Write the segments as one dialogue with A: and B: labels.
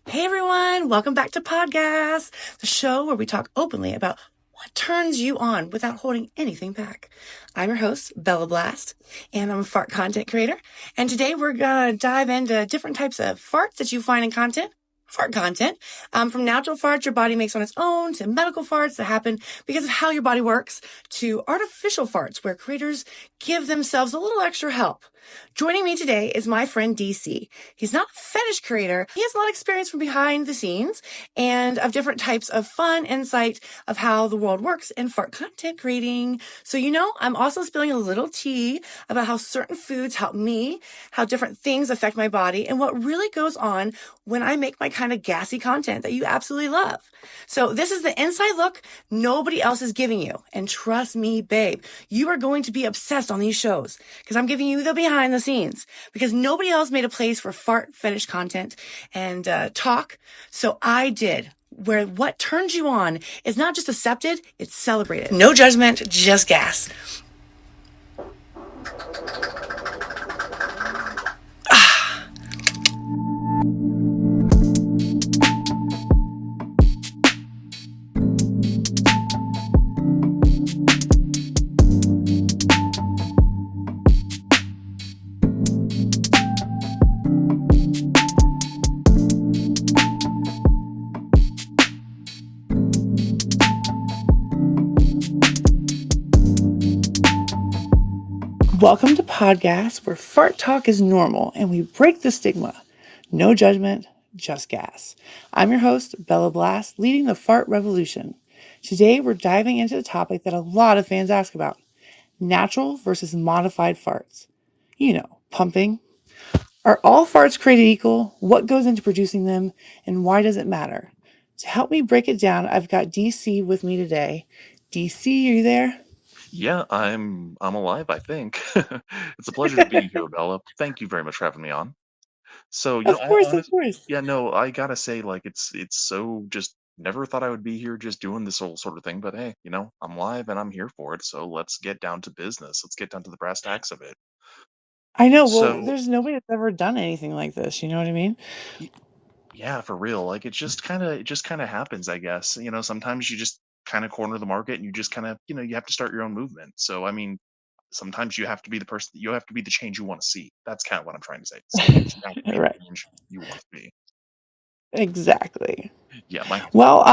A: Hey everyone, welcome back to PodGAS, the show where we talk openly about what turns you on without holding anything back. I'm your host, Bella Blast, and I'm a fart content creator. And today we're gonna dive into different types of farts that you find in fart content, from natural farts your body makes on its own, to medical farts that happen because of how your body works, to artificial farts where creators give themselves a little extra help. Joining me today is my friend DC. He's not a fetish creator. He has a lot of experience from behind the scenes and of different types of fun insight of how the world works in fart content creating. So, I'm also spilling a little tea about how certain foods help me, how different things affect my body, and what really goes on when I make my kind of gassy content that you absolutely love. So this is the inside look nobody else is giving you. And trust me, babe, you are going to be obsessed on these shows because I'm giving you the behind the scenes because nobody else made a place for fart fetish content and talk. So I did. Where what turns you on is not just accepted, it's celebrated. No judgment, just gas. Welcome to PodGAS, where fart talk is normal and we break the stigma. No judgment, just gas. I'm your host, Bella Blast, leading the fart revolution. Today, we're diving into the topic that a lot of fans ask about: natural versus modified farts. Pumping. Are all farts created equal? What goes into producing them? And why does it matter? To help me break it down, I've got DC with me today. DC, are you there?
B: Yeah, I'm alive, I think. It's a pleasure to be here, Bella. Thank you very much for having me on. So,
A: Of
B: I
A: course, of
B: honest
A: course.
B: yeah, no, I gotta say, like, it's so just never thought I would be here just doing this whole sort of thing, but hey, I'm live and I'm here for it, so let's get down to business. Let's get down to the brass tacks of it.
A: I know. Well,
B: So,
A: there's nobody that's ever done anything like this. You know what I mean?
B: y- yeah, for real, like, it just kinda happens, I guess. Sometimes you just kinda corner the market and you just kinda, you have to start your own movement. So, I mean, sometimes you have to be the person you have to be the change you wanna see. That's kinda what I'm trying to say. Sometimes you have to be the
A: Right.
B: change you want to be.
A: Exactly.
B: Yeah, my
A: Well,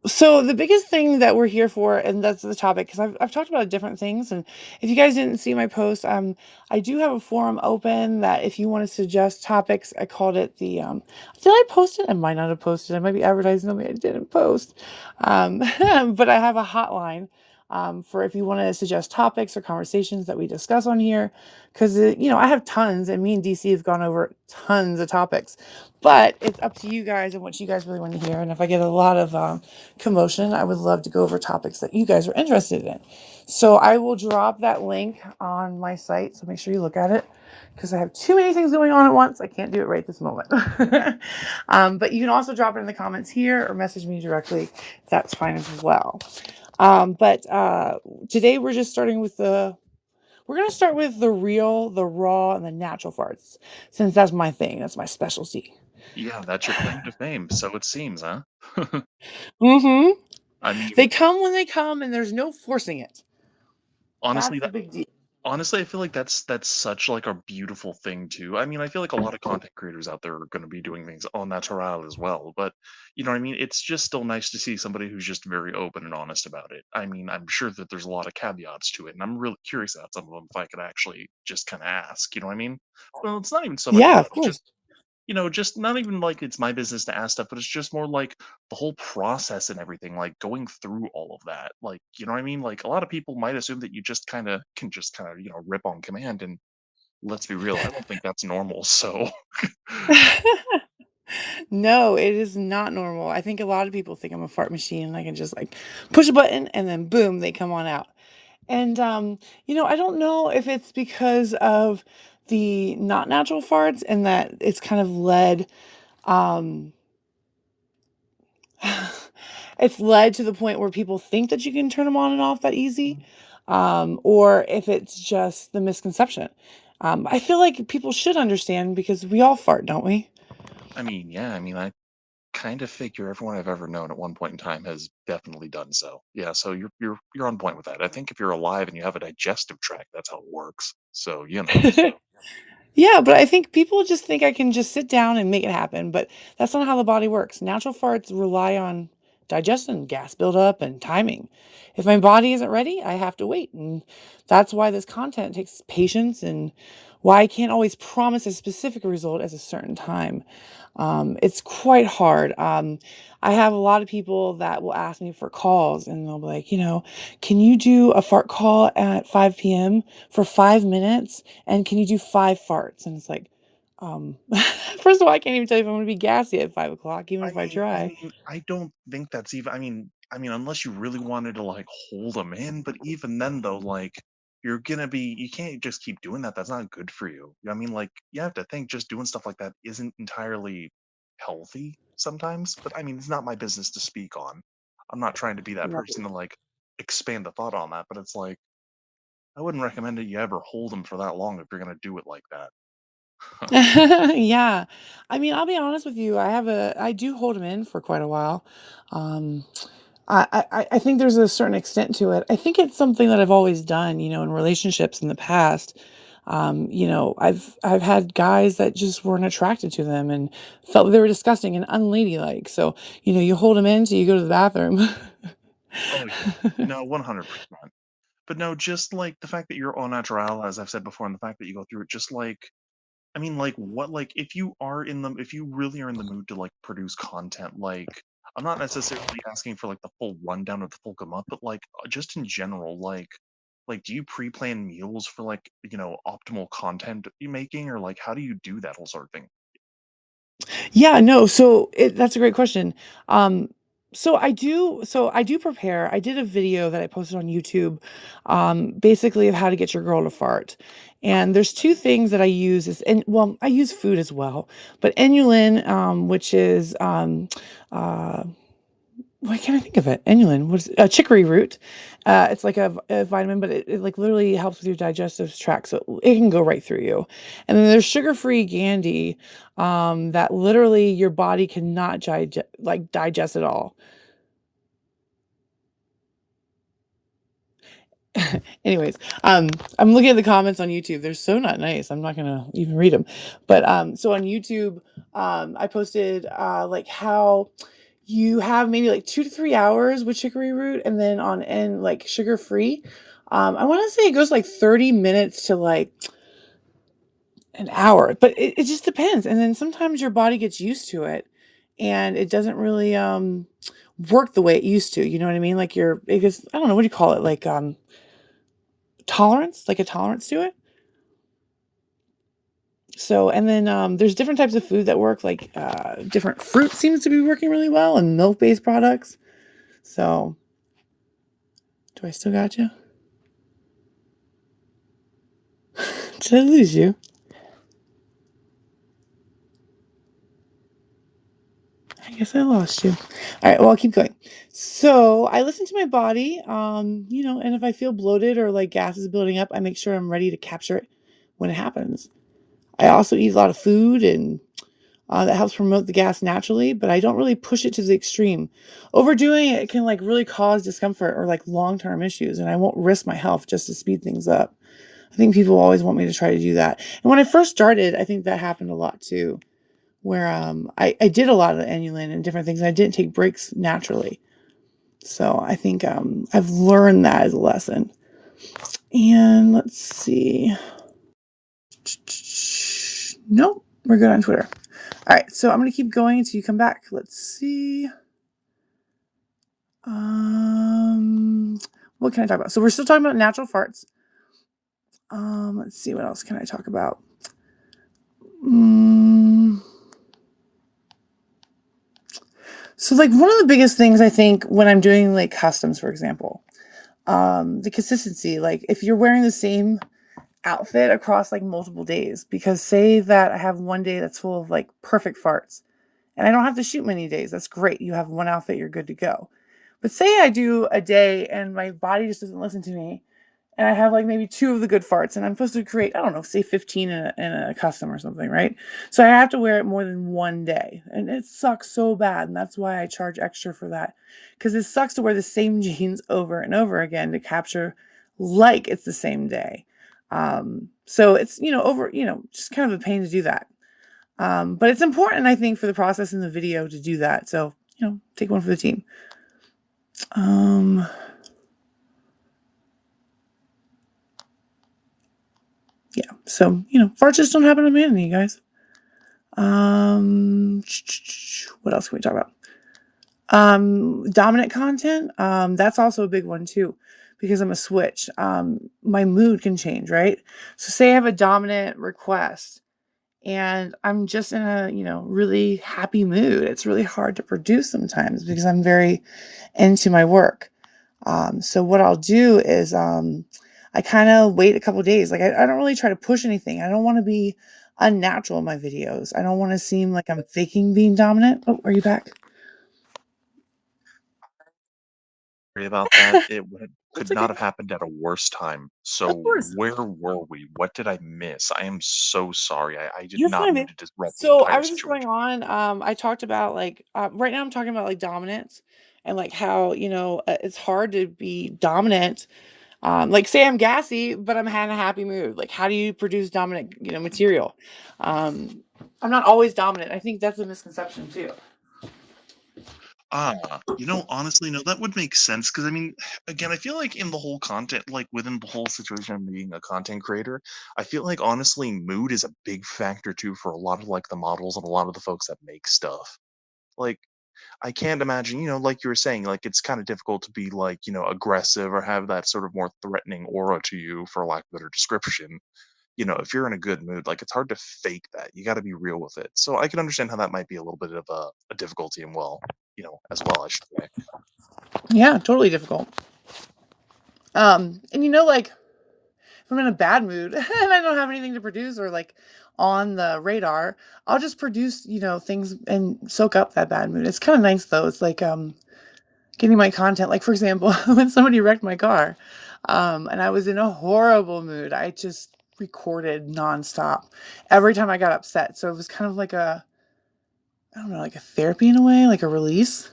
A: so the biggest thing that we're here for, and that's the topic, because I've talked about different things, and if you guys didn't see my post, I do have a forum open that if you want to suggest topics, I called it the did I post it? I might not have posted. I might be advertising something I didn't post, um, but I have a hotline. For if you want to suggest topics or conversations that we discuss on here, because I have tons, and me and DC have gone over tons of topics, but it's up to you guys and what you guys really want to hear. And if I get a lot of commotion, I would love to go over topics that you guys are interested in. So I will drop that link on my site. So make sure you look at it because I have too many things going on at once. I can't do it right this moment. But you can also drop it in the comments here or message me directly. That's fine as well. But today we're just starting with we're going to start with the real, the raw, and the natural farts, since that's my thing. That's my specialty.
B: Yeah, that's your claim to fame, so it seems, huh?
A: Mm-hmm.
B: I mean,
A: They come when they come, and there's no forcing it.
B: honestly,
A: That's the
B: that
A: big deal.
B: honestly, I feel like that's such like a beautiful thing too. I mean, I feel like a lot of content creators out there are going to be doing things au natural as well, but you know what I mean? It's just still nice to see somebody who's just very open and honest about it. I mean, I'm sure that there's a lot of caveats to it, and I'm really curious about some of them if I could actually just kind of ask, you know what I mean? Well, it's not even so much
A: Yeah,
B: that.
A: of
B: It's just
A: course.
B: just not even like it's my business to ask stuff, but it's just more like the whole process and everything, like going through all of that. Like, you know what I mean? Like a lot of people might assume that you just kind of can just kind of, rip on command. And let's be real, I don't think that's normal. So,
A: No, it is not normal. I think a lot of people think I'm a fart machine and I can just like push a button and then boom, they come on out. And I don't know if it's because of the not natural farts and that it's kind of led um it's led to the point where people think that you can turn them on and off that easy, or if it's just the misconception. I feel like people should understand because we all fart, don't we?
B: I mean, yeah, I mean, kind of figure everyone I've ever known at one point in time has definitely done so. Yeah, so you're on point with that. I think if you're alive and you have a digestive tract, that's how it works. So, you know.
A: Yeah, but I think people just think I can just sit down and make it happen, but that's not how the body works. Natural farts rely on digestion, gas buildup, and timing. If my body isn't ready, I have to wait. And that's why this content takes patience and why I can't always promise a specific result at a certain time. It's quite hard. I have a lot of people that will ask me for calls and they'll be like, can you do a fart call at 5 p.m. for 5 minutes? And can you do 5 farts? And it's like, um, first of all, I can't even tell you if I'm going to be gassy at 5 o'clock, even
B: I
A: if I
B: mean, I
A: try.
B: mean, I don't think that's even. I mean, unless you really wanted to like hold them in, but even then, though, like you're gonna be, you can't just keep doing that. That's not good for you. I mean, like you have to think just doing stuff like that isn't entirely healthy sometimes. But I mean, it's not my business to speak on. I'm not trying to be that person to like expand the thought on that, but it's like I wouldn't recommend that you ever hold them for that long if you're gonna do it like that.
A: Yeah. I mean, I'll be honest with you. I do hold him in for quite a while. Um, I think there's a certain extent to it. I think it's something that I've always done, in relationships in the past. I've had guys that just weren't attracted to them and felt they were disgusting and unladylike. So, you hold them in so you go to the bathroom.
B: Oh yeah, no, 100%. But no, just like the fact that you're au natural, as I've said before, and the fact that you go through it, just like I mean, like what, like if you really are in the mood to like produce content, like I'm not necessarily asking for like the full rundown of the full gamut, but like just in general, like do you pre-plan meals for like optimal content you making, or like how do you do that whole sort of thing?
A: Yeah, no, that's a great question. Um, so I do prepare. I did a video that I posted on YouTube, basically of how to get your girl to fart. And there's two things that I use and well, I use food as well, but Inulin, which is uh why can't I think of it? Inulin, what is it? Chicory root. It's like a vitamin, but it like literally helps with your digestive tract, so it can go right through you. And then there's sugar-free Gandy, that literally your body cannot digest at all. Anyways, I'm looking at the comments on YouTube. They're so not nice. I'm not gonna even read them. But so on YouTube, I posted like how you have maybe like 2 to 3 hours with chicory root, and then on and like sugar free. I want to say it goes like 30 minutes to like an hour, but it just depends. And then sometimes your body gets used to it, and it doesn't really work the way it used to. You know what I mean? Like it gets, I don't know, what do you call it? Like tolerance, like a tolerance to it. So, and then there's different types of food that work, like different fruit seems to be working really well, and milk-based products. So, do I still got you? Did I lose you? I guess I lost you. All right, well, I'll keep going. So, I listen to my body, and if I feel bloated or like gas is building up, I make sure I'm ready to capture it when it happens. I also eat a lot of food and that helps promote the gas naturally, but I don't really push it to the extreme. Overdoing it can like really cause discomfort or like long-term issues, and I won't risk my health just to speed things up. I think people always want me to try to do that. And when I first started, I think that happened a lot too, where I did a lot of the Inulin and different things, and I didn't take breaks naturally. So I think I've learned that as a lesson. And let's see. Nope, we're good on Twitter. All right, so I'm going to keep going until you come back. Let's see. Um, what can I talk about? So we're still talking about natural farts. Let's see, what else can I talk about? Mm, so like one of the biggest things I think when I'm doing like customs, for example, the consistency. Like if you're wearing the same outfit across like multiple days, because say that I have one day that's full of like perfect farts, and I don't have to shoot many days. That's great. You have one outfit, you're good to go. But say I do a day and my body just doesn't listen to me, and I have like maybe two of the good farts, and I'm supposed to create, I don't know, say 15 in a custom or something, right? So I have to wear it more than one day, and it sucks so bad, and that's why I charge extra for that, because it sucks to wear the same jeans over and over again to capture like it's the same day. So it's, just kind of a pain to do that. But it's important, I think, for the process in the video to do that. So, take one for the team. Um, yeah. So, farts just don't happen to me, you guys. Um, what else can we talk about? Dominant content. That's also a big one too, because I'm a switch. My mood can change, right? So say I have a dominant request and I'm just in a, really happy mood. It's really hard to produce sometimes because I'm very into my work. So what I'll do is I kind of wait a couple days. Like I don't really try to push anything. I don't want to be unnatural in my videos. I don't want to seem like I'm faking being dominant. Oh, are you back?
B: Sorry about that.
A: That's
B: Could
A: okay.
B: not have happened at a worse time.
A: Of
B: So
A: course.
B: where were we? What did I miss? I am so sorry. I did
A: You're
B: not
A: fine,
B: mean
A: babe.
B: to disrupt the
A: So I
B: entire
A: was just going
B: situation.
A: on. I talked about like right now I'm talking about like dominance and like how, it's hard to be dominant. Like say I'm gassy, but I'm in a happy mood. Like how do you produce dominant, material? I'm not always dominant. I think that's a misconception too.
B: Honestly, no, that would make sense because I mean, again, I feel like in the whole content, like within the whole situation of being a content creator, I feel like honestly, mood is a big factor too for a lot of like the models and a lot of the folks that make stuff. Like, I can't imagine, like you were saying, like it's kind of difficult to be like, aggressive or have that sort of more threatening aura to you, for lack of a better description. If you're in a good mood, like it's hard to fake that. You got to be real with it. So I can understand how that might be a little bit of a difficulty and as well, I should say.
A: Yeah, totally difficult. And like if I'm in a bad mood and I don't have anything to produce or like on the radar, I'll just produce, things and soak up that bad mood. It's kind of nice though. It's like getting my content. Like for example, when somebody wrecked my car, and I was in a horrible mood, I just recorded nonstop every time I got upset. So it was kind of like I don't know, like a therapy in a way, like a release.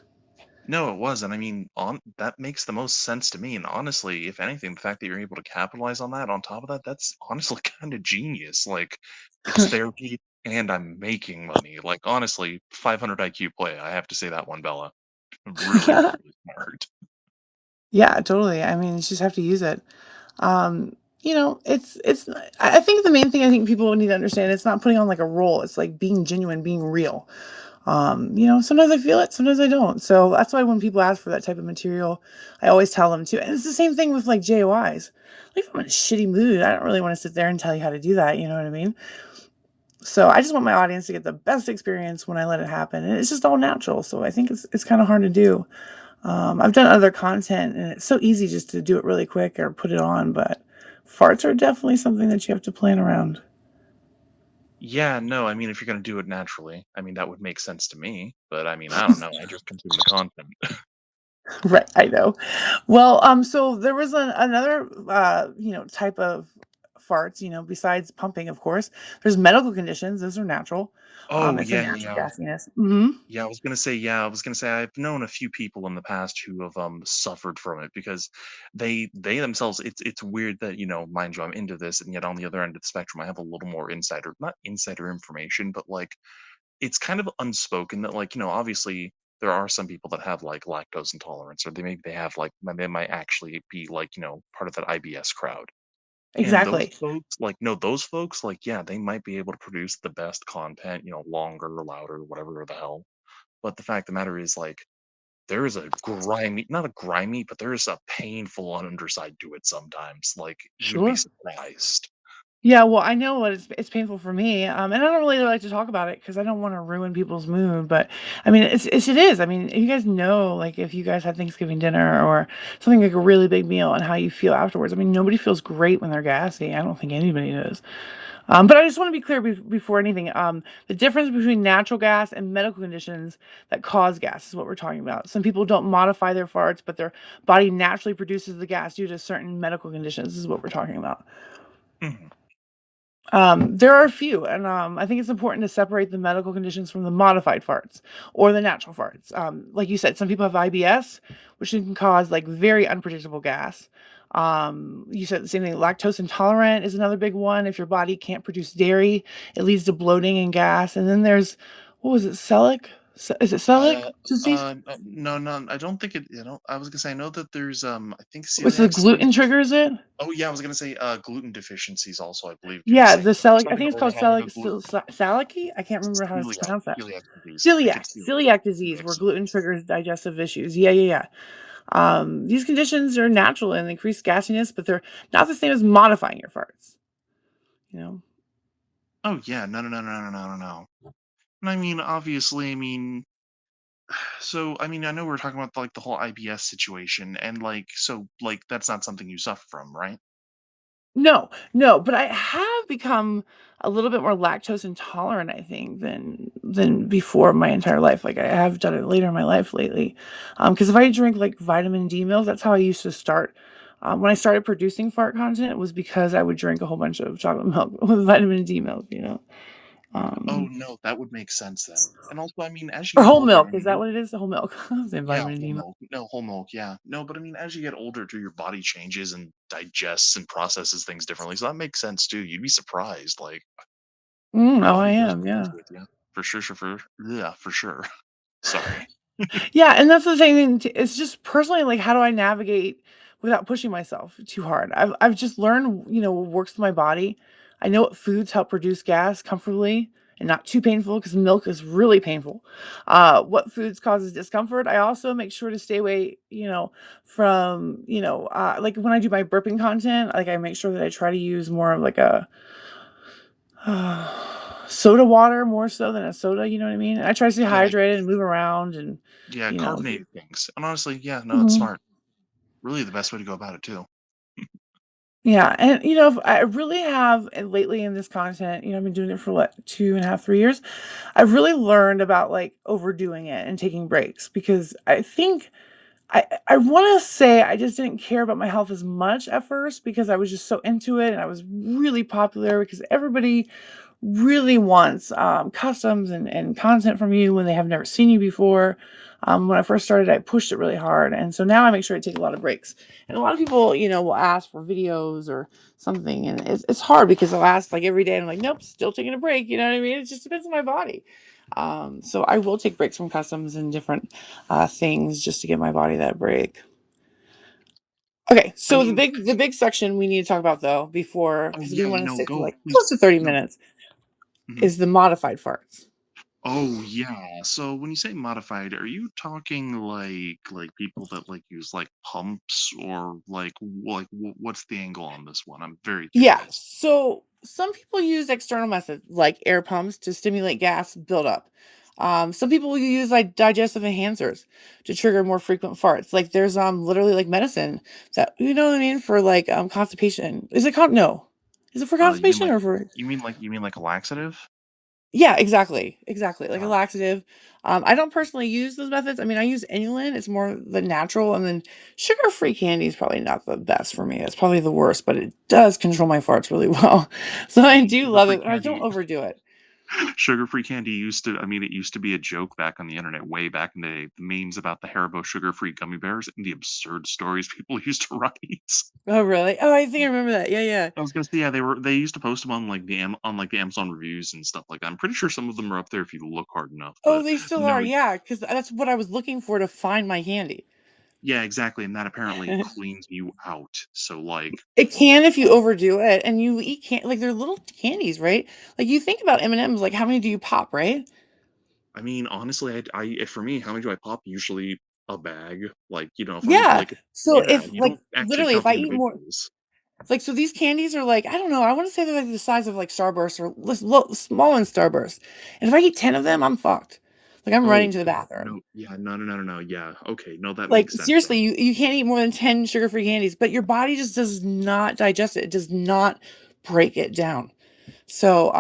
B: No, it was, and I mean, on that makes the most sense to me. And honestly, if anything, the fact that you're able to capitalize on that, on top of that, that's honestly kind of genius. Like, it's therapy, and I'm making money. Like, honestly, 500 IQ play. I have to say that one, Bella. Really, really smart.
A: Yeah, totally. I mean, you just have to use it. It's I think the main thing I think people need to understand, it's not putting on like a role. It's like being genuine, being real. Sometimes I feel it, sometimes I don't. So that's why when people ask for that type of material, I always tell them to. And it's the same thing with like JOIs. Like if I'm in a shitty mood, I don't really want to sit there and tell you how to do that, you know what I mean? So I just want my audience to get the best experience when I let it happen. And it's just all natural. So I think it's kind of hard to do. I've done other content and it's so easy just to do it really quick or put it on, but farts are definitely something that you have to plan around.
B: Yeah, no, I mean, if you're gonna do it naturally, I mean, that would make sense to me. But I mean, I don't know. I just consume the content.
A: Right, I know. Well, so there was another, type of farts, besides pumping, of course. There's medical conditions; those are natural.
B: Oh,
A: It's a
B: yeah,
A: natural
B: yeah.
A: gassiness. Hmm.
B: Yeah, I was gonna say I've known a few people in the past who have suffered from it because they themselves, it's weird that, mind you, I'm into this, and yet on the other end of the spectrum I have a little more insider, not insider information, but like it's kind of unspoken that, like, obviously there are some people that have like lactose intolerance, or they have like they might actually be like, part of that IBS crowd. And those
A: Exactly.
B: folks, like, no, those folks, like, yeah, they might be able to produce the best content, longer, louder, whatever the hell. But the fact of the matter is, like, there is a grimy, not a grimy, but there is a painful underside to it sometimes. Like, you'd be
A: Sure.
B: surprised.
A: Yeah, well, I know what it's painful for me, and I don't really like to talk about it because I don't want to ruin people's mood. But I mean, it is. I mean, you guys know, like, if you guys had Thanksgiving dinner or something like a really big meal and how you feel afterwards. I mean, nobody feels great when they're gassy. I don't think anybody does. But I just want to be clear before anything. The difference between natural gas and medical conditions that cause gas is what we're talking about. Some people don't modify their farts, but their body naturally produces the gas due to certain medical conditions. This is what we're talking about.
B: Mhm.
A: There are a few, and I think it's important to separate the medical conditions from the modified farts or the natural farts. Like you said, some people have IBS, which can cause like very unpredictable gas. You said the same thing. Lactose intolerant is another big one. If your body can't produce dairy, it leads to bloating and gas. And then there's, what was it, celiac? Is it celiac disease?
B: No, no, I don't think it. I was gonna say I know that there's I think
A: Which the
B: celiac
A: gluten
B: disease.
A: triggers it?
B: Oh yeah, I was gonna say gluten deficiencies also I believe do the
A: Yeah,
B: same
A: the
B: thing.
A: celiac. I
B: Something
A: think it's
B: or
A: called
B: having a
A: celiac,
B: gluten
A: celiac. I can't remember how to
B: celiac
A: pronounce that.
B: celiac disease. I think
A: Celiac,
B: it's
A: celiac disease,
B: celiac
A: where
B: disease.
A: gluten triggers digestive issues. Yeah, yeah, yeah. These conditions are natural and increase gassiness, but they're not the same as modifying your farts. You know?
B: Oh yeah, no, no, no, no, no, no, no, no. And I mean, obviously, I mean, so I mean, I know we're talking about like the whole IBS situation, and like, so like that's not something you suffer from, right?
A: No, no, but I have become a little bit more lactose intolerant, I think, than before my entire life. Like I have done it later in my life lately. Because if I drink like vitamin D milk, that's how I used to start. When I started producing fart content, it was because I would drink a whole bunch of chocolate milk with vitamin D milk, you know.
B: Oh
A: Um,
B: no, that would make sense then. And also, I mean, as you
A: or
B: get
A: whole
B: older,
A: milk.
B: I
A: Is
B: mean,
A: that what it is? The whole milk. Then
B: yeah,
A: vitamin
B: whole
A: D milk.
B: milk. No, whole milk. Yeah, no, but I mean, as you get older, too, your body changes and digests and processes things differently. So that makes sense too. You'd be surprised, like your
A: Oh, I
B: body does
A: am.
B: change
A: Yeah.
B: with you for sure, yeah, for sure. Sorry.
A: Yeah, and that's the thing. It's just personally like, how do I navigate without pushing myself too hard? I've just learned, what works for my body. I know what foods help produce gas comfortably and not too painful because milk is really painful. What foods causes discomfort. I also make sure to stay away, from, like when I do my burping content, like I make sure that I try to use more of like a soda water more so than a soda, you know what I mean? I try to stay
B: Yeah,
A: hydrated and move around and,
B: yeah,
A: you know.
B: carbonated things. And honestly, yeah, no, it's
A: Mhm.
B: smart. Really, the best way to go about it too.
A: Yeah, and if I really have lately in this content, I've been doing it for what, 2.5, 3 years. I've really learned about like overdoing it and taking breaks because I think I want to say I just didn't care about my health as much at first because I was just so into it and I was really popular because everybody really wants customs and content from you when they have never seen you before. When I first started, I pushed it really hard, and so now I make sure I take a lot of breaks. And a lot of people, will ask for videos or something, and it's hard because they'll ask like every day, and I'm like, nope, still taking a break. You know what I mean? It just depends on my body. So I will take breaks from customs and different things just to give my body that break. Okay,
B: I
A: so the
B: mean,
A: big section we need to talk about though before
B: oh
A: because we
B: yeah,
A: want to
B: no,
A: stick to
B: go,
A: like
B: please,
A: close to 30
B: no.
A: minutes
B: Mhm.
A: is the modified farts.
B: Oh yeah. So when you say modified, are you talking like people that like use like pumps or what's the angle on this one? I'm very
A: Yeah,
B: curious.
A: so some people use external methods like air pumps to stimulate gas buildup. Some people will use like digestive enhancers to trigger more frequent farts. Like there's literally like medicine that you know what I mean for like constipation. Is it no? Is it for
B: You mean
A: constipation
B: like
A: or for
B: you mean like a laxative?
A: yeah, exactly. Exactly. Like a
B: Uh,
A: laxative. I don't personally use those methods. I mean, I use inulin. It's more the natural, and then sugar-free candy is probably not the best for me. It's probably the worst, but it does control my farts really well. So
B: I
A: I
B: mean,
A: do love
B: sugar-free
A: it, and I don't
B: candy.
A: overdo it.
B: Sugar-free candy used to. I mean, it used to be a joke back on the internet, way back in the day. The memes about the Haribo sugar-free gummy bears and the absurd stories people used to write.
A: Oh, really? Oh, I think I remember that. Yeah, yeah.
B: I was gonna say, yeah, they used to post them on like the Amazon reviews and stuff like that. I'm pretty sure some of them are up there if you look hard enough.
A: Oh,
B: But
A: they still are.
B: no,
A: Yeah, because that's what I was looking for to find my candy.
B: yeah, exactly, and that apparently cleans you out. So like,
A: It can if you overdo it, and you eat like they're little candies, right? Like you think about M&Ms, like how many do you pop, right?
B: I mean, honestly, for me, how many do I pop? Usually a bag. Like, if I'm
A: Yeah.
B: like,
A: So
B: yeah,
A: if
B: you
A: like
B: don't actually
A: literally
B: count
A: if I
B: the
A: eat more
B: individuals.
A: like so these candies are like I don't know, I want to say they're like the size of like Starburst or small in Starburst. And if I eat 10 of them, I'm fucked. Like I'm
B: Oh
A: running to the bathroom.
B: no, yeah, no, no, no, no, no, yeah, okay, no, that
A: Like
B: makes sense
A: seriously,
B: then.
A: you can't eat more than 10 sugar-free candies, but your body just does not digest it. It does not break it down. So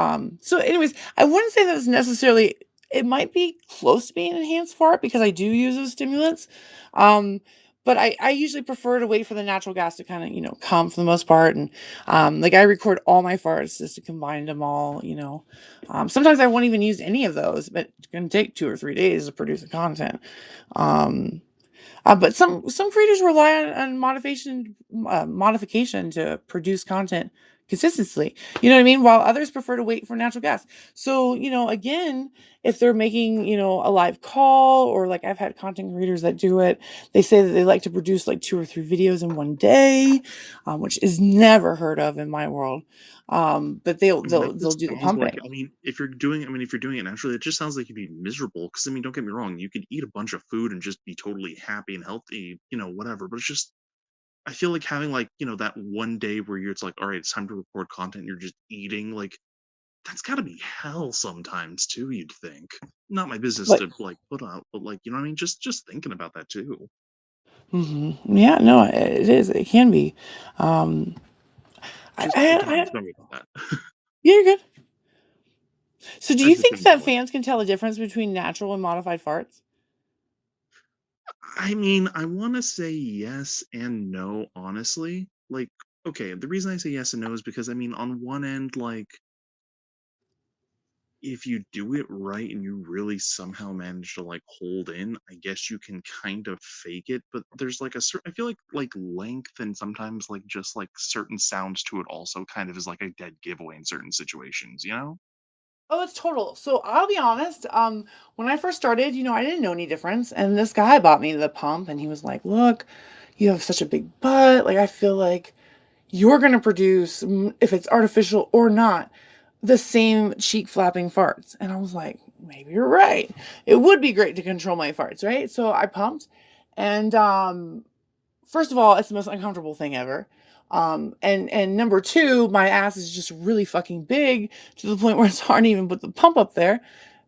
A: anyways, I wouldn't say that it's necessarily, it might be close to being an enhanced fart because I do use those stimulants. Um, but I usually prefer to wait for the natural gas to kind of, come for the most part. And like I record all my farts just to combine them all, sometimes I won't even use any of those, but it's gonna take 2 or 3 days to produce the content. Um, but some creators rely on modification to produce content consistently. You know what I mean? While others prefer to wait for natural gas. So, again, if they're making, a live call, or like I've had content creators that do it, they say that they like to produce like 2 or 3 videos in one day, which is never heard of in my world. But they'll
B: I mean, that
A: they'll they'll
B: just
A: do the
B: sounds like,
A: pumping.
B: I mean, if you're doing it naturally, it just sounds like you'd be miserable. Because I mean, don't get me wrong, you could eat a bunch of food and just be totally happy and healthy, whatever. But it's just, I feel like having like, that one day where it's like, all right, it's time to record content. You're just eating, like that's got to be hell sometimes too. You'd think. Not my business
A: Like,
B: to like put out, but like, you know what I mean? Just thinking about that too.
A: yeah, no, it is. It can be. Um,
B: Just thinking about it. Sorry about that.
A: Yeah, you're good. So, do
B: I was
A: you
B: just
A: think
B: thinking
A: that
B: about, like,
A: fans can tell the difference between natural and modified farts?
B: I mean, I want to say yes and no, honestly. Like, okay, the reason I say yes and no is because I mean, on one end, like, if you do it right and you really somehow manage to like hold in, I guess you can kind of fake it. But there's like a certain, I feel like length and sometimes like just like certain sounds to it also kind of is like a dead giveaway in certain situations, you know?
A: Oh, it's total. So I'll be honest. When I first started, I didn't know any difference, and this guy bought me the pump, and he was like, "Look, you have such a big butt. Like, I feel like you're gonna produce, if it's artificial or not, the same cheek flapping farts." And I was like, "Maybe you're right. It would be great to control my farts, right?" So I pumped, and first of all, it's the most uncomfortable thing ever. And number two, my ass is just really fucking big to the point where it's hard to even put the pump up there.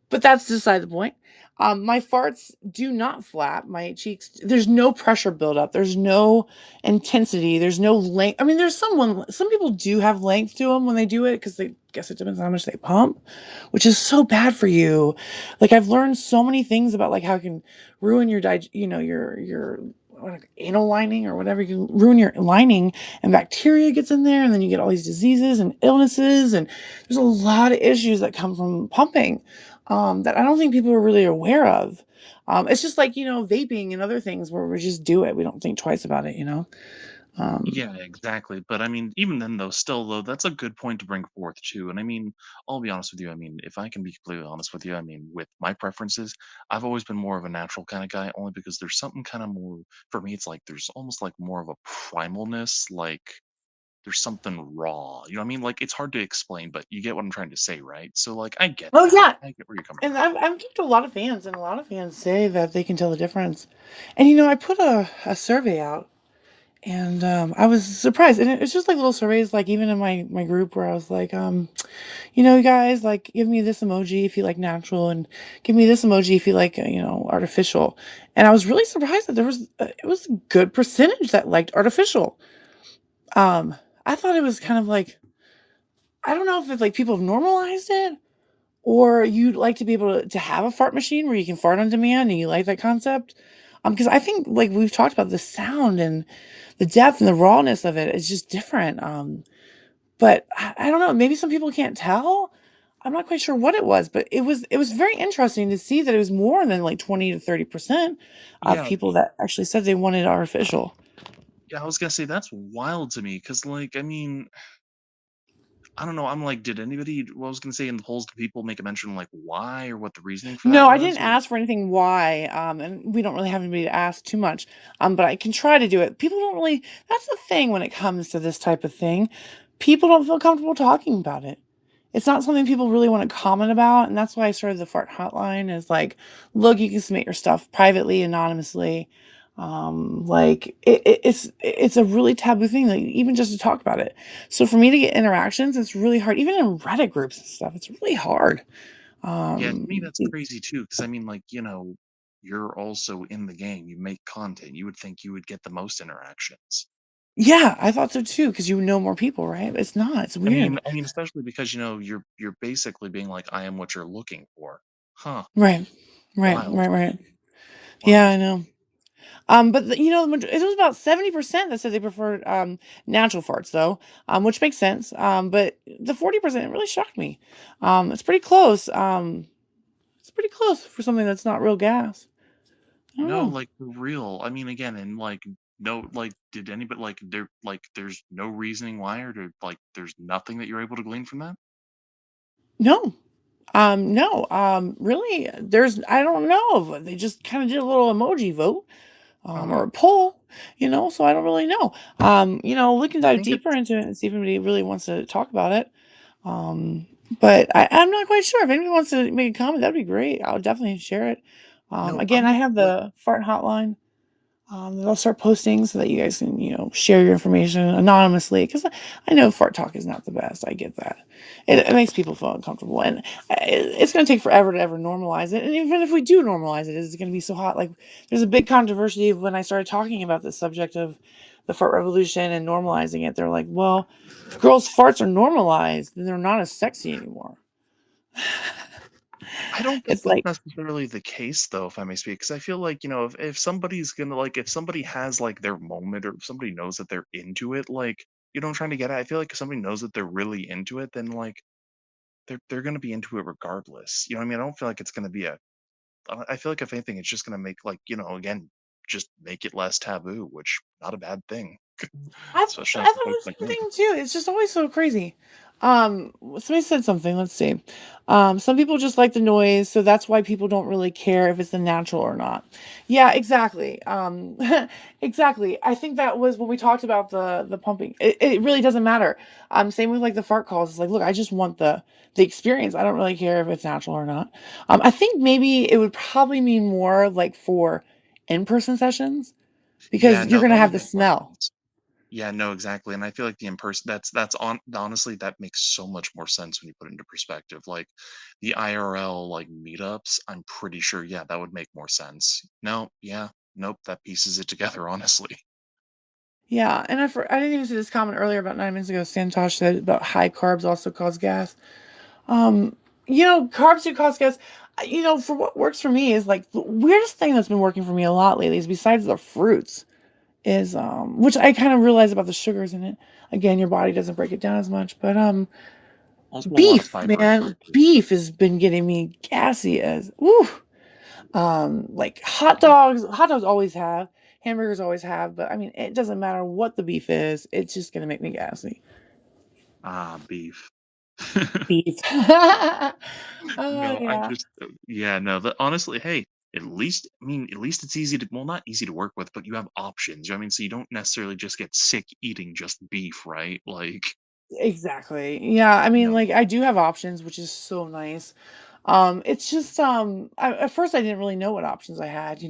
A: But that's beside the point. My farts do not flap. My cheeks, there's no pressure buildup. There's no intensity. There's no length. I mean, some people do have length to them when they do it because they guess it depends on how much they pump, which is so bad for you. Like I've learned so many things about like how it can ruin your your anal lining or whatever. You can ruin your lining, and bacteria gets in there, and then you get all these diseases and illnesses, and there's a lot of issues that come from pumping, that I don't think people are really aware of. It's just like, vaping and other things where we just do it. We don't think twice about it. Um,
B: Yeah, exactly. But I mean, even then, though, still, though, that's a good point to bring forth, too. And I mean, I'll be honest with you. I mean, if I can be completely honest with you, I mean, with my preferences, I've always been more of a natural kind of guy, only because there's something kind of more, for me, it's like there's almost like more of a primalness, like there's something raw. You know what I mean? Like it's hard to explain, but you get what I'm trying to say, right? So, like, I get
A: oh
B: that.
A: yeah.
B: I get where you're coming
A: And
B: from.
A: I've talked to a lot of fans, and a lot of fans say that they can tell the difference. And I put a survey out, and I was surprised. And it's just like little surveys, like even in my group where I was like, you guys, like, give me this emoji if you like natural, and give me this emoji if you like, artificial. And I was really surprised that it was a good percentage that liked artificial. Um, I thought it was kind of like, I don't know if it's like people have normalized it, or you'd like to be able to have a fart machine where you can fart on demand and you like that concept. Because I think like we've talked about, the sound and the depth and the rawness of it is just different. But I don't know, maybe some people can't tell. I'm not quite sure what it was, but it was very interesting to see that it was more than like 20 to 30% of
B: Yeah,
A: people that actually said they wanted artificial.
B: yeah, I was gonna say that's wild to me because, like, I mean, I don't know. I'm like, did anybody? What I was gonna say in the polls, did people make a mention like why or what the reasoning for that
A: No, I
B: was?
A: didn't ask for anything why, and we don't really have anybody to ask too much. But I can try to do it. People don't really. That's the thing when it comes to this type of thing. People don't feel comfortable talking about it. It's not something people really want to comment about, and that's why I started the fart hotline. Is like, look, you can submit your stuff privately, anonymously. Like it's a really taboo thing, like even just to talk about it. So for me to get interactions, it's really hard. Even in Reddit groups and stuff, it's really hard.
B: Yeah, to
A: Um,
B: me that's crazy too. Because I mean, like, you're also in the game. You make content. You would think you would get the most interactions.
A: Yeah, I thought so too, because you know more people, right? It's not. It's weird.
B: Especially because you're basically being like, I am what you're looking for. Huh?
A: Right. Right.
B: Wild,
A: Right. Right. Yeah,
B: wild.
A: I know. But it was about 70% that said they preferred natural farts, though, which makes sense. But the 40% really shocked me. It's pretty close. It's pretty close for something that's not real gas. I don't
B: No,
A: know.
B: like for real. Again, and like no, like did anybody there's no reasoning why, or there's nothing that you're able to glean from that?
A: No. No. Really, I don't know. They just kind of did a little emoji vote,
B: Uh
A: or
B: huh.
A: a poll, so I don't really know. We can
B: I
A: dive
B: think
A: deeper
B: it's
A: into it and see if anybody really wants to talk about it. But I'm not quite sure. If anybody wants to make a comment, that'd be great. I'll definitely share it.
B: no.
A: Again, I have
B: Like
A: the fart hotline that I'll start posting so that you guys can, share your information anonymously. Because I know fart talk is not the best. I get that. It makes people feel uncomfortable, and it's going to take forever to ever normalize it. And even if we do normalize it, it's going to be so hot. Like there's a big controversy when I started talking about the subject of the fart revolution and normalizing it. They're like, well, if girls' farts are normalized, then they're not as sexy anymore.
B: I don't think
A: It's
B: that's
A: like,
B: necessarily the case, though, if I may speak, because I feel like if somebody's gonna if somebody has like their moment, or if somebody knows that they're into it, I'm trying to get at. I feel like if somebody knows that they're really into it, then they're gonna be into it regardless. I don't feel like it's gonna be a I feel like if anything, it's just gonna make again, just make it less taboo, which not a bad thing,
A: I
B: especially not for
A: thought
B: folks
A: the
B: like
A: same
B: me.
A: thing too. It's just always so crazy. Somebody said something. Let's see. Some people just like the noise, so that's why people don't really care if it's the natural or not. Yeah, exactly. Exactly. I think that was when we talked about the pumping. It really doesn't matter. Same with like the fart calls. It's like, look, I just want the experience. I don't really care if it's natural or not. I think maybe it would probably mean more like for in-person sessions
B: Yeah,
A: because you're
B: no,
A: gonna
B: that
A: have
B: would
A: the
B: make more
A: smell.
B: sense. Yeah, no, exactly. And I feel like the in person that's on honestly, that makes so much more sense when you put it into perspective. Like the IRL meetups, I'm pretty sure, yeah, that would make more sense. No, yeah, nope, that pieces it together, honestly.
A: Yeah, and I didn't even see this comment earlier about 9 minutes ago. Santosh said about high carbs also cause gas. Um, carbs do cause gas. For what works for me is like the weirdest thing that's been working for me a lot lately is besides the fruits is which I kind of realize about the sugars in it. Again, your body doesn't break it down as much, but
B: Also a lot of
A: beef,
B: fiber in
A: man,
B: fruit too.
A: beef has been getting me gassy as woo. Like
B: Um,
A: hot dogs always have, hamburgers always have, but I mean, it doesn't matter what the beef is, it's just gonna make me gassy.
B: beef.
A: Beef. Oh,
B: No,
A: yeah.
B: yeah, no, honestly, hey, at least it's easy to, well, not easy to work with, but you have options. So you don't necessarily just get sick eating just beef, right?
A: Exactly. Yeah, I mean,
B: No.
A: like, I do have options, which is so nice. It's just, at first I didn't really know what options I had,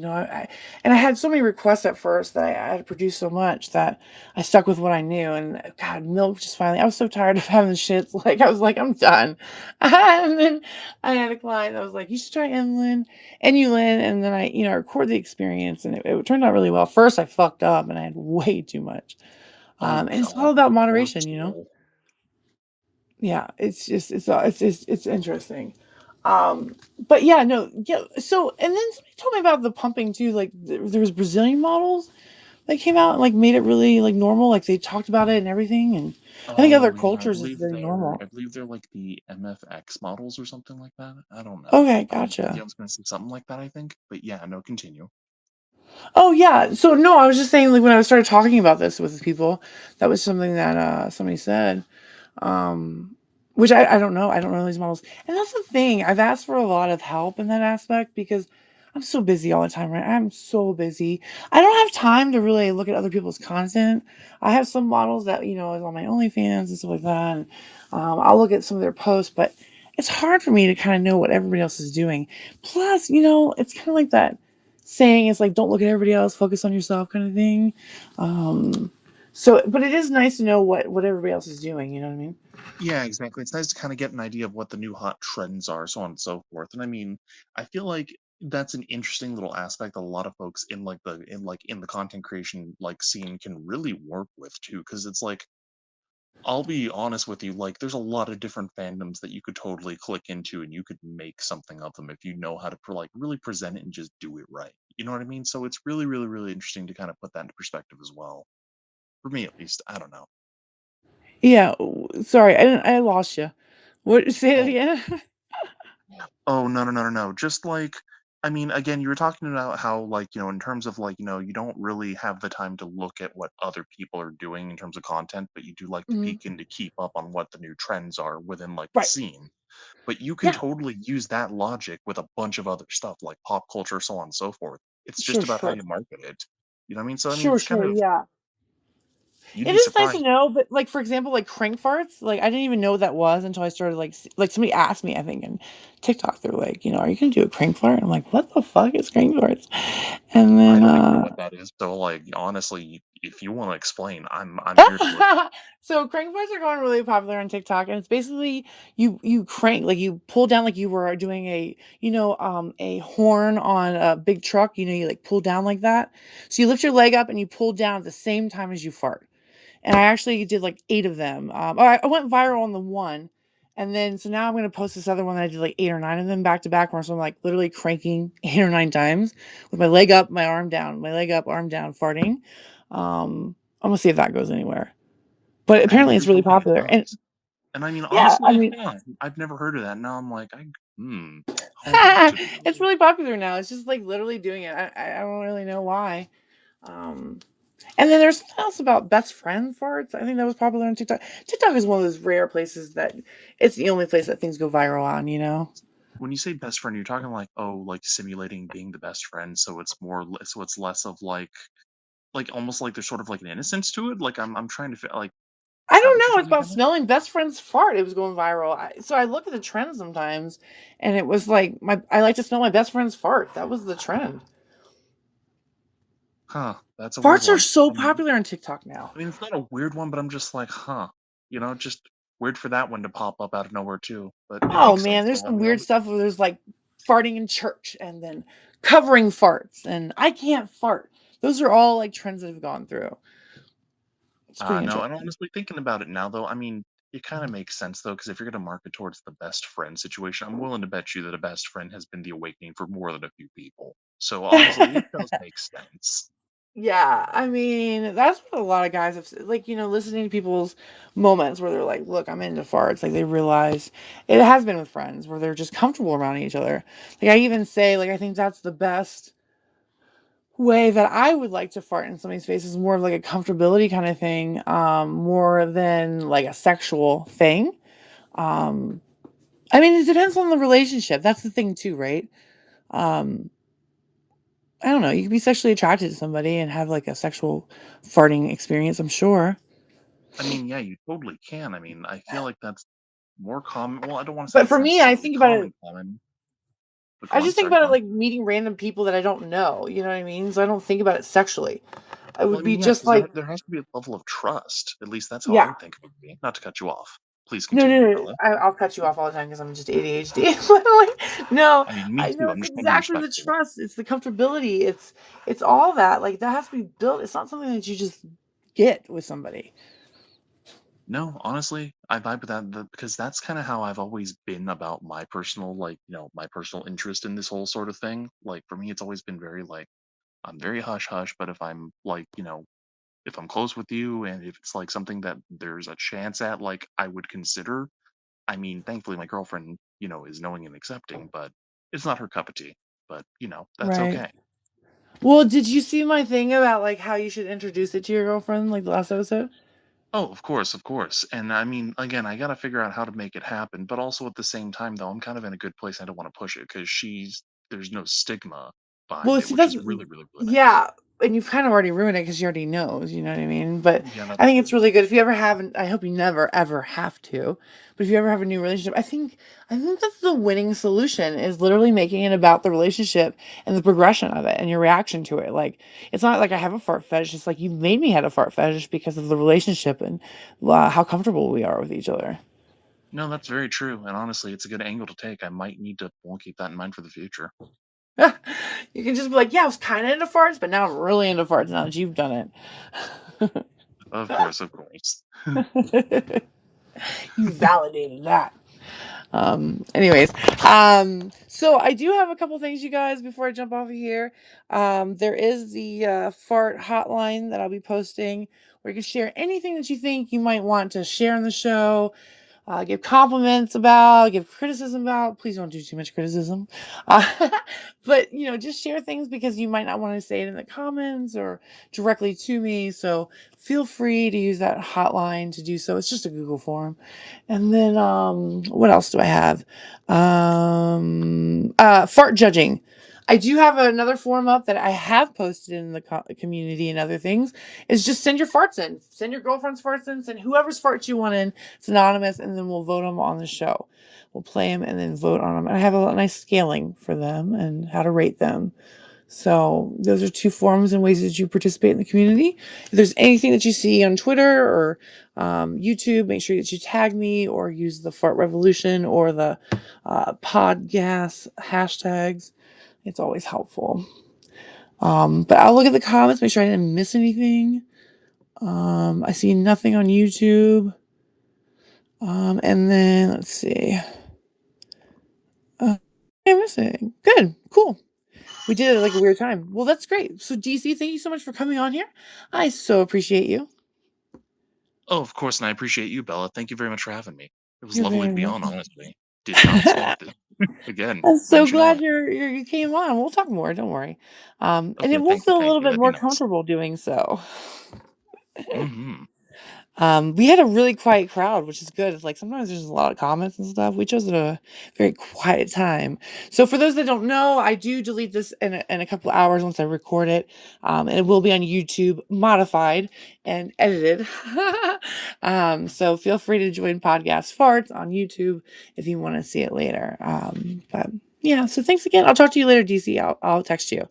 A: and I had so many requests at first that I had to produce so much that I stuck with what I knew. And God, milk just finally, I was so tired of having the shits. Like, I was like, I'm done. And then I had a client that was like, you should try Inulin. And then I recorded the experience and it turned out really well. First, I fucked up and I had way too much.
B: Oh
A: And it's all
B: God,
A: about
B: poor
A: moderation.
B: soul.
A: Yeah, it's just it's interesting. But yeah, no, yeah. So and then somebody told me about the pumping too. Like there was Brazilian models that came out and like made it really like normal. Like they talked about it and everything. And I think other
B: Oh yeah,
A: cultures it's very
B: I
A: normal.
B: believe they're like the MFX models or something like that. I don't know.
A: Okay,
B: Yeah, I
A: gotcha.
B: was gonna say something like that, I think. But yeah, no, continue.
A: Oh yeah. So no, I was just saying like when I started talking about this with people, that was something that somebody said. um which I don't know these models, and that's the thing. I've asked for a lot of help in that aspect because I'm so busy all the time, right? I'm so busy. I don't have time to really look at other people's content. I have some models that is on my OnlyFans and stuff like that, and I'll look at some of their posts, but it's hard for me to kind of know what everybody else is doing. Plus, it's kind of like that saying, it's like don't look at everybody else, focus on yourself kind of thing. So but it is nice to know what everybody else is doing, you know what I mean?
B: Yeah, exactly. It's nice to kind of get an idea of what the new hot trends are, so on and so forth. And I feel like That's an interesting little aspect that a lot of folks in the content creation like scene can really work with too, because it's like I'll be honest with you, like there's a lot of different fandoms that you could totally click into and you could make something of them if you know how to like really present it and just do it right. You know what I mean? So it's really, really, really interesting to kind of put that into perspective as well. For me at least. I don't know.
A: Yeah, sorry, I lost you. What? Say it
B: Oh,
A: again.
B: oh no, no, no, no, no. Just like I mean, again, you were talking about how like, in terms of like, you don't really have the time to look at what other people are doing in terms of content, but you do like to
A: Mhm.
B: peek in to keep up on what the new trends are within like the
A: Right.
B: scene. But you can
A: Yeah.
B: totally use that logic with a bunch of other stuff like pop culture, so on and so forth. It's just
A: Sure,
B: about how
A: sure.
B: you market it. You know what I mean? So I mean,
A: Sure,
B: it's kind
A: sure,
B: of
A: yeah.
B: you'd
A: It
B: be
A: is nice to
B: surprised.
A: know, but, like, for example, like, crank farts, like, I didn't even know what that was until I started, like, somebody asked me, I think, in TikTok, they're like, "Are you gonna do a crank fart?" I'm like, "What the fuck is crank farts?" And
B: I
A: then,
B: don't even know what that is. So like honestly, if you want to explain, I'm here to listen.
A: so crank bars are going really popular on TikTok, and it's basically you crank like you pull down like you were doing a horn on a big truck. You like pull down like that. So you lift your leg up and you pull down at the same time as you fart. And I actually did like 8 of them. I went viral on the one, and then so now I'm gonna post this other one that I did like 8 or 9 of them back to back, where so I'm like literally cranking 8 or 9 times with my leg up, my arm down, my leg up, arm down, farting. I'm gonna see if that goes anywhere. But
B: I mean,
A: apparently it's really
B: truthfully, it
A: popular. And
B: does. And I mean,
A: yeah, I
B: honestly,
A: mean,
B: huh, I've never heard of that. Now I'm like, homework to
A: it's
B: do.
A: really popular now. It's just like literally doing it. I don't really know why. Um, and then there's something else about best friend farts. I think that was popular on TikTok. TikTok is one of those rare places that it's the only place that things go viral on.
B: When you say best friend, you're talking like, oh, like simulating being the best friend, so so it's less of like almost like there's sort of like an innocence to it. Like I'm trying to like,
A: I
B: is that
A: don't
B: what you're
A: know. It's
B: trying to
A: about
B: get at?
A: smelling best friend's fart. It was going viral. So I look at the trends sometimes, and it was like I like to smell my best friend's fart. That was the trend.
B: Huh, that's a weird
A: Farts are
B: one.
A: so popular on TikTok now.
B: I mean, it's not a weird one, but I'm just like, huh, just weird for that one to pop up out of nowhere too. But it
A: Oh
B: makes
A: man,
B: sense
A: there's some weird stuff where there's like farting in church and then covering farts and I can't fart. Those are all like trends that have gone through. It's pretty
B: No, and
A: interesting.
B: honestly, thinking about it now, though, I mean, it kind of makes sense though, because if you're going to market towards the best friend situation, I'm willing to bet you that a best friend has been the awakening for more than a few people. So honestly, it does make sense.
A: Yeah, I mean, that's what a lot of guys have said. Like, listening to people's moments where they're like, look, I'm into farts. Like, they realize it has been with friends where they're just comfortable around each other. Like, I even say, like, I think that's the best way that I would like to fart in somebody's face is more of like a comfortability kind of thing, more than like a sexual thing. Um, I mean, it depends on the relationship. That's the thing too, right? Um, I don't know. You can be sexually attracted to somebody and have like a sexual farting experience, I'm sure.
B: I mean, yeah, you totally can. I mean, I feel like that's more common. Well, I don't want to say
A: But
B: it's
A: for me, I
B: necessarily
A: think about it.
B: common, but go
A: I
B: on.
A: just think
B: Sorry,
A: about
B: go
A: it
B: on.
A: like meeting random people that I don't know. You know what I mean? So I don't think about it sexually. I
B: Well,
A: would
B: I
A: be
B: mean, yeah,
A: just
B: because there
A: like,
B: there has to be a level of trust. At least that's how I
A: yeah.
B: would think it would be. Not to cut you off. Please
A: No,
B: continue,
A: no, no.
B: Bella.
A: I'll cut you off all the time because I'm just ADHD. But like, no,
B: I mean, me
A: I
B: too.
A: know
B: I'm
A: it's
B: just trying to be
A: exactly the
B: respectful.
A: trust. It's the comfortability. It's all that. Like that has to be built. It's not something that you just get with somebody.
B: No, honestly, I vibe with that because that's kind of how I've always been about my personal, like, my personal interest in this whole sort of thing. Like, for me, it's always been very, like, I'm very hush hush, but if I'm, like, if I'm close with you and if it's, like, something that there's a chance at, like, I would consider, I mean, thankfully, my girlfriend, is knowing and accepting, but it's not her cup of tea. But, that's
A: Right.
B: okay.
A: Well, did you see my thing about like how you should introduce it to your girlfriend, like the last episode?
B: Oh, of course, of course. And I mean, again, I gotta figure out how to make it happen, but also at the same time, though, I'm kind of in a good place. I don't want to push it because there's no stigma behind
A: Well,
B: it,
A: see,
B: which
A: that's
B: is really, really, really nice.
A: yeah, and you've kind of already ruined it because she already knows. You know what I mean? But
B: Yeah,
A: I
B: that's
A: think it's
B: true.
A: really good if you ever have. I hope you never ever have to. But if you ever have a new relationship, I think that's the winning solution is literally making it about the relationship and the progression of it and your reaction to it. Like it's not like I have a fart fetish. It's like you've made me have a fart fetish because of the relationship and how comfortable we are with each other.
B: No, that's very true. And honestly, it's a good angle to take. I might need to, well, keep that in mind for the future.
A: You can just be like, yeah, I was kind of into farts, but now I'm really into farts now that you've done it.
B: Of course, of course.
A: You validated that. Anyways, so I do have a couple things, you guys, before I jump off of here. There is the fart hotline that I'll be posting where you can share anything that you think you might want to share on the show, give compliments about, give criticism about. Please don't do too much criticism. Uh, but, just share things because you might not want to say it in the comments or directly to me. So feel free to use that hotline to do so. It's just a Google form. And then, what else do I have? Fart judging. I do have another form up that I have posted in the community and other things. Is just send your farts in. Send your girlfriend's farts in. Send whoever's farts you want in. It's anonymous, and then we'll vote them on the show. We'll play them and then vote on them. And I have a nice scaling for them and how to rate them. So those are two forms and ways that you participate in the community. If there's anything that you see on Twitter or YouTube, make sure that you tag me or use the Fart Revolution or the PodGAS hashtags. It's always helpful. But I'll look at the comments, make sure I didn't miss anything. I see nothing on YouTube. And then let's see. I'm missing. Good, cool. We did it at like a weird time. Well, that's great. So DC, thank you so much for coming on here. I so appreciate you.
B: Oh, of course, and I appreciate you, Bella. Thank you very much for having me. It was
A: You're
B: lovely
A: very
B: to be on,
A: welcome.
B: honestly. Did not expect it. Again,
A: I'm so
B: mention
A: glad
B: on.
A: you came on. We'll talk more. Don't worry. And
B: Okay,
A: then we'll feel a
B: thank
A: little
B: you.
A: bit
B: That'd be
A: more
B: nice.
A: comfortable doing so.
B: Mm-hmm.
A: We had a really quiet crowd, which is good. It's like sometimes there's a lot of comments and stuff. We chose a very quiet time. So for those that don't know, I do delete this in a couple of hours once I record it. And it will be on YouTube, modified and edited. So feel free to join PodGAS Farts on YouTube if you want to see it later. But yeah, so thanks again. I'll talk to you later, DC. I'll text you.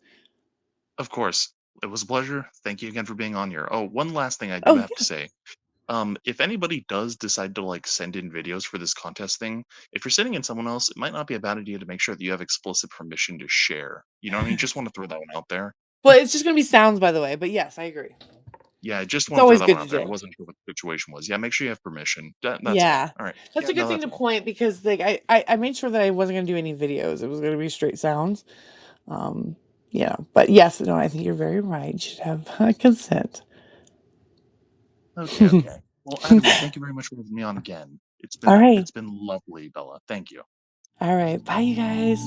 B: Of course. It was a pleasure. Thank you again for being on here. Oh, one last thing I do
A: Oh,
B: have to say. If anybody does decide to like send in videos for this contest thing, if you're sending in someone else, it might not be a bad idea to make sure that you have explicit permission to share. You know what I mean? Just want to throw that one out there.
A: well, it's just going to be sounds, by the way. But yes, I agree.
B: Yeah, I just
A: It's
B: want to throw
A: always
B: that one
A: good
B: out
A: to
B: there. I
A: do.
B: wasn't sure what the situation was. Yeah, make sure you have permission. That's all.
A: Yeah,
B: All right.
A: that's
B: Yeah,
A: a good
B: no,
A: thing
B: that's
A: to
B: all.
A: point because like I made sure that I wasn't going to do any videos. It was going to be straight sounds. Um, but yes, no, I think you're very right. You should have consent.
B: Okay, okay. Well, either way, thank you very much for having me on again.
A: All right,
B: It's been lovely, Bella. Thank you.
A: all right. Bye, you guys.